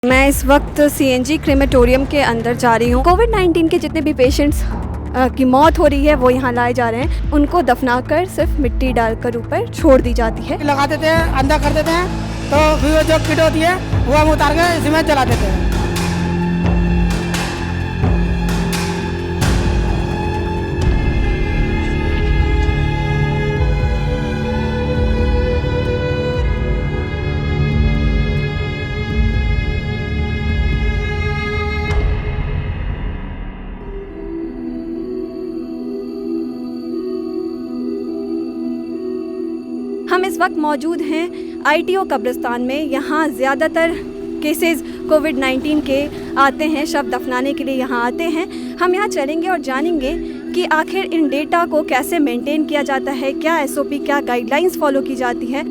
मैं इस वक्त सीएनजी क्रेमेटोरियम के अंदर जा रही हूँ। कोविड-19 के जितने भी पेशेंट्स की मौत हो रही है वो यहाँ लाए जा रहे हैं। उनको दफनाकर सिर्फ मिट्टी डालकर ऊपर छोड़ दी जाती है। लगा देते हैं, अंदर कर देते हैं, तो फिर वो जो किट होती है वो हम उतार के इसमें जला देते हैं। हम इस वक्त मौजूद हैं आईटीओ कब्रिस्तान में। यहाँ ज़्यादातर केसेस कोविड-19 के आते हैं, शव दफनाने के लिए यहाँ आते हैं। हम यहाँ चलेंगे और जानेंगे कि आखिर इन डेटा को कैसे मेंटेन किया जाता है, क्या एसओपी, क्या गाइडलाइंस फॉलो की जाती है।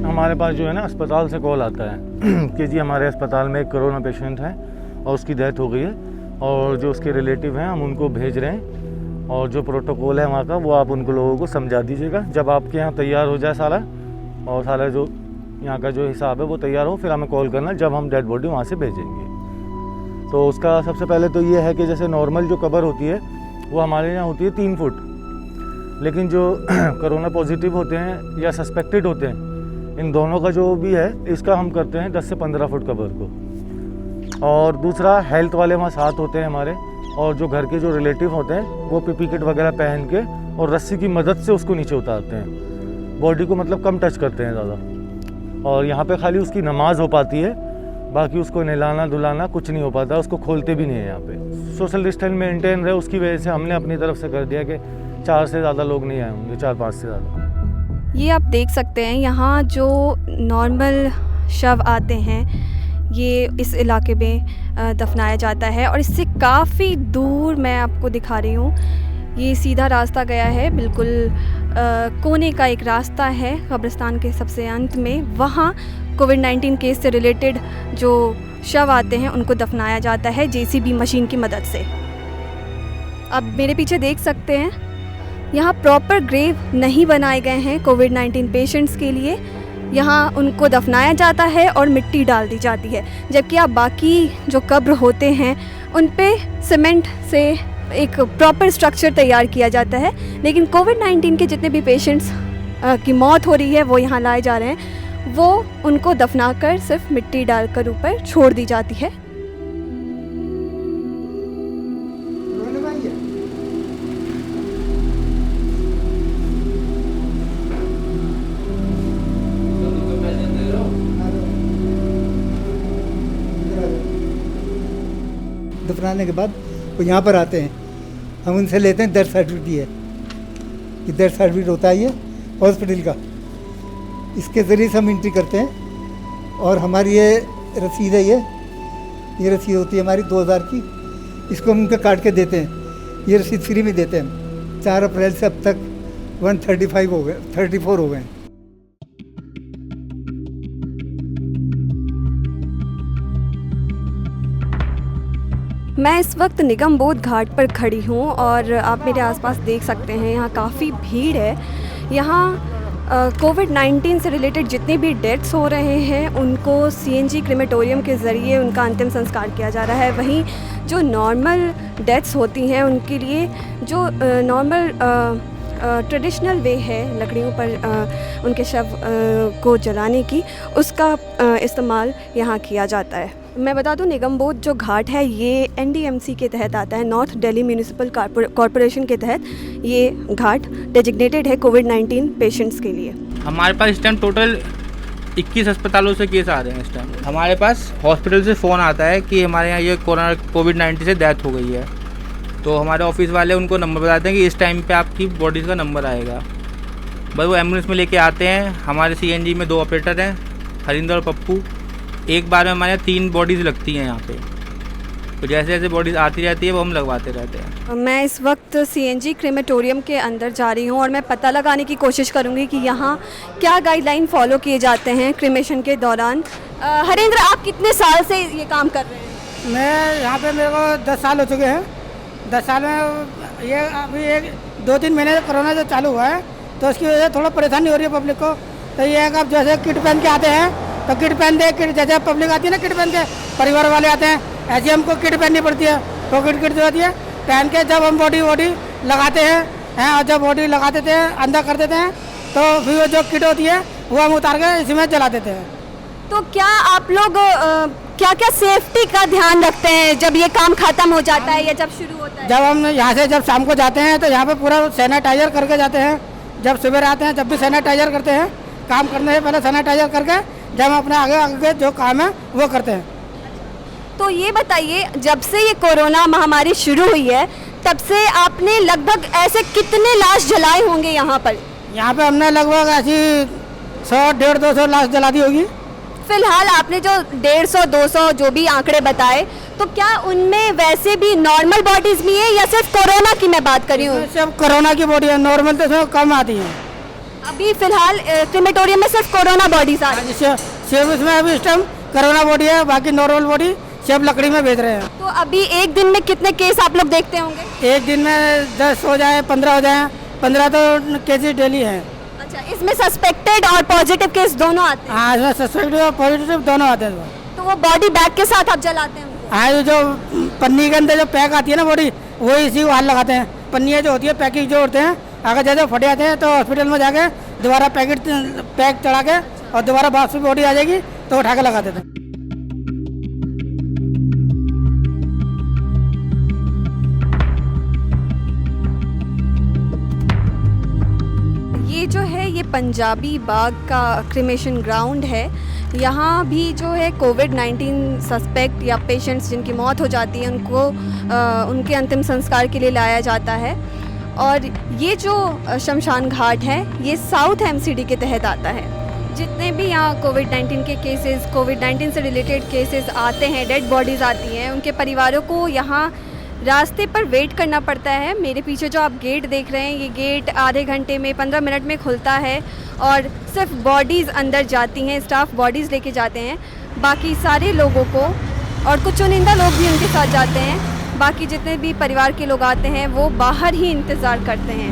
हमारे पास जो है ना अस्पताल से कॉल आता है कि जी हमारे अस्पताल में एक कोरोना पेशेंट है और उसकी डेथ हो गई है और जो उसके रिलेटिव हैं हम उनको भेज रहे हैं और जो प्रोटोकॉल है वहाँ का वो आप उनको लोगों को समझा दीजिएगा। जब आपके यहाँ तैयार हो जाए सारा और सारा जो यहाँ का जो हिसाब है वो तैयार हो, फिर हमें कॉल करना जब हम डेड बॉडी वहाँ से भेजेंगे। तो उसका सबसे पहले तो ये है कि जैसे नॉर्मल जो कब्र होती है वो हमारे यहाँ होती है 3 फुट, लेकिन जो कोरोना पॉजिटिव होते हैं या सस्पेक्टेड होते हैं इन दोनों का जो भी है इसका हम करते हैं 10 से 15 फुट कब्र को। और दूसरा हेल्थ वाले वहाँ साथ होते हैं हमारे, और जो घर के जो रिलेटिव होते हैं वो पीपी किट वगैरह पहन के और रस्सी की मदद से उसको नीचे उतारते हैं। बॉडी को मतलब कम टच करते हैं ज़्यादा। और यहाँ पे खाली उसकी नमाज हो पाती है, बाकी उसको नहलाना धुलाना कुछ नहीं हो पाता, उसको खोलते भी नहीं है। यहाँ पे सोशल डिस्टेंस मेंटेन रहे उसकी वजह से हमने अपनी तरफ से कर दिया कि 4 से ज़्यादा लोग नहीं आए होंगे, 4-5 से ज़्यादा। ये आप देख सकते हैं यहाँ जो नॉर्मल शव आते हैं ये इस इलाके में दफनाया जाता है। और इससे काफ़ी दूर मैं आपको दिखा रही हूँ, ये सीधा रास्ता गया है, बिल्कुल कोने का एक रास्ता है कब्रिस्तान के सबसे अंत में। वहाँ कोविड-19 केस से रिलेटेड जो शव आते हैं उनको दफनाया जाता है जेसीबी मशीन की मदद से। अब मेरे पीछे देख सकते हैं यहाँ प्रॉपर ग्रेव नहीं बनाए गए हैं कोविड-19 पेशेंट्स के लिए। यहाँ उनको दफनाया जाता है और मिट्टी डाल दी जाती है, जबकि आप बाकी जो कब्र होते हैं उन पे सीमेंट से एक प्रॉपर स्ट्रक्चर तैयार किया जाता है। लेकिन कोविड-19 के जितने भी पेशेंट्स की मौत हो रही है वो यहाँ लाए जा रहे हैं, वो उनको दफनाकर सिर्फ मिट्टी डालकर ऊपर छोड़ दी जाती है। दफनाने के बाद वो यहाँ पर आते हैं, हम उनसे लेते हैं डेथ सर्टिफिकेट है कि डेथ सर्टिफिकेट होता है ये हॉस्पिटल का, इसके ज़रिए से हम एंट्री करते हैं। और हमारी ये रसीद है, ये रसीद होती है हमारी 2000 की, इसको हम उनके काट के देते हैं। ये रसीद फ्री में देते हैं। 4 अप्रैल से अब तक 134 हो गए। मैं इस वक्त निगम बोध घाट पर खड़ी हूँ और आप मेरे आसपास देख सकते हैं यहाँ काफ़ी भीड़ है। यहाँ कोविड-19 से रिलेटेड जितने भी डेथ्स हो रहे हैं उनको सीएनजी क्रेमेटोरियम के ज़रिए उनका अंतिम संस्कार किया जा रहा है। वहीं जो नॉर्मल डेथ्स होती हैं उनके लिए जो नॉर्मल ट्रेडिशनल वे है लकड़ियों पर उनके शव को जलाने की, उसका इस्तेमाल यहाँ किया जाता है। मैं बता दूं निगम बोध जो घाट है ये एनडीएमसी के तहत आता है, नॉर्थ दिल्ली म्यूनिसिपल कॉरपोरेशन के तहत ये घाट डेजिग्नेटेड है कोविड-19 पेशेंट्स के लिए। हमारे पास इस टाइम टोटल 21 अस्पतालों से केस आ रहे हैं। इस टाइम हमारे पास हॉस्पिटल से फ़ोन आता है कि हमारे यहाँ ये कोविड-19 से डेथ हो गई है, तो हमारे ऑफिस वाले उनको नंबर बताते हैं कि इस टाइम पे आपकी बॉडीज़ का नंबर आएगा। बस वो एम्बुलेंस में लेके आते हैं। हमारे सीएनजी में 2 ऑपरेटर हैं, हरिंदर और पप्पू। एक बार में हमारे 3 बॉडीज़ लगती हैं यहाँ पे। तो जैसे जैसे बॉडीज आती रहती है वो हम लगवाते रहते हैं। मैं इस वक्त सीएनजी क्रेमेटोरियम के अंदर जा रही हूँ और मैं पता लगाने की कोशिश करूँगी कि यहाँ क्या गाइडलाइन फॉलो किए जाते हैं क्रिमेशन के दौरान। हरेंद्र, आप कितने साल से ये काम कर रहे हैं? मैं यहाँ पे मेरे को 10 साल हो चुके हैं। 10 साल में ये अभी 2-3 महीने से कोरोना जो चालू हुआ है तो उसकी वजह से थोड़ा परेशानी हो रही है पब्लिक को। तो ये है कि अब जैसे किट पहन के आते हैं तो किट पहन दे, किट जैसे पब्लिक आती है ना किट पहन के, परिवार वाले आते हैं, ऐसी हमको किट पहननी पड़ती है। तो किट जो होती है पहन के जब हम बॉडी लगाते हैं और जब बॉडी लगा देते हैं अंदर कर देते हैं तो फिर वो जो किट होती है वो हम उतार के इसी में जला देते हैं। तो क्या आप लोग क्या क्या सेफ्टी का ध्यान रखते हैं जब ये काम खत्म हो जाता है या जब शुरू होता है? जब हम यहाँ से जब शाम को जाते हैं तो यहाँ पे पूरा सैनिटाइजर करके जाते हैं। जब सुबह आते हैं जब भी सैनिटाइजर करते हैं, काम करने से पहले सैनिटाइजर करके जब हम अपने आगे जो काम है वो करते हैं। तो ये बताइए, जब से ये कोरोना महामारी शुरू हुई है तब से आपने लगभग ऐसे कितने लाश जलाए होंगे यहाँ पर? यहाँ पे हमने लगभग ऐसी 100-150-200 लाश जला दी होगी। फिलहाल आपने जो 150-200 जो भी आंकड़े बताए, तो क्या उनमें वैसे भी नॉर्मल बॉडीज भी है या सिर्फ कोरोना की मैं बात कर रही हूँ? सब कोरोना की बॉडी है, नॉर्मल तो इसमें कम आती है। अभी फिलहाल क्रेमेटोरियम में सिर्फ कोरोना बॉडीज आ रही हैं। सिर्फ इसमें अभी इस टाइम कोरोना बॉडी है, बाकी नॉर्मल बॉडी सब लकड़ी में बेच रहे हैं। तो अभी एक दिन में कितने केस आप लोग देखते होंगे? एक दिन में 10 हो जाए, 15 हो जाए, 15 तो केसेस डेली हैं। अच्छा, इसमें सस्पेक्टेड और पॉजिटिव केस दोनों आते हैं? हाँ, इसमें सस्पेक्टेड और पॉजिटिव दोनों आते हैं। तो वो बॉडी बैग के साथ आप जलाते हैं उनको? हाँ, ये जो पन्नी के अंदर जो पैक आती है ना बॉडी, वो इसी को हाथ लगाते हैं। पन्नियाँ जो होती है पैकिंग जो होते हैं, अगर जैसे फटे आते हैं तो हॉस्पिटल में जाके दोबारा पैक चढ़ा के और दोबारा वापस बॉडी आ जाएगी तो उठा के लगा देते हैं। ये जो है ये पंजाबी बाग का क्रिमेशन ग्राउंड है। यहाँ भी जो है कोविड-19 सस्पेक्ट या पेशेंट्स जिनकी मौत हो जाती है उनको उनके अंतिम संस्कार के लिए लाया जाता है। और ये जो शमशान घाट है ये साउथ एमसीडी के तहत आता है। जितने भी यहाँ कोविड-19 के केसेस, कोविड-19 से रिलेटेड केसेस आते हैं, डेड बॉडीज़ आती हैं, उनके परिवारों को यहाँ रास्ते पर वेट करना पड़ता है। मेरे पीछे जो आप गेट देख रहे हैं, ये गेट आधे घंटे में 15 मिनट में खुलता है और सिर्फ बॉडीज़ अंदर जाती हैं, स्टाफ बॉडीज़ लेके जाते हैं। बाकी सारे लोगों को और कुछ चुनिंदा लोग भी उनके साथ जाते हैं। बाकी जितने भी परिवार के लोग आते हैं वो बाहर ही इंतज़ार करते हैं।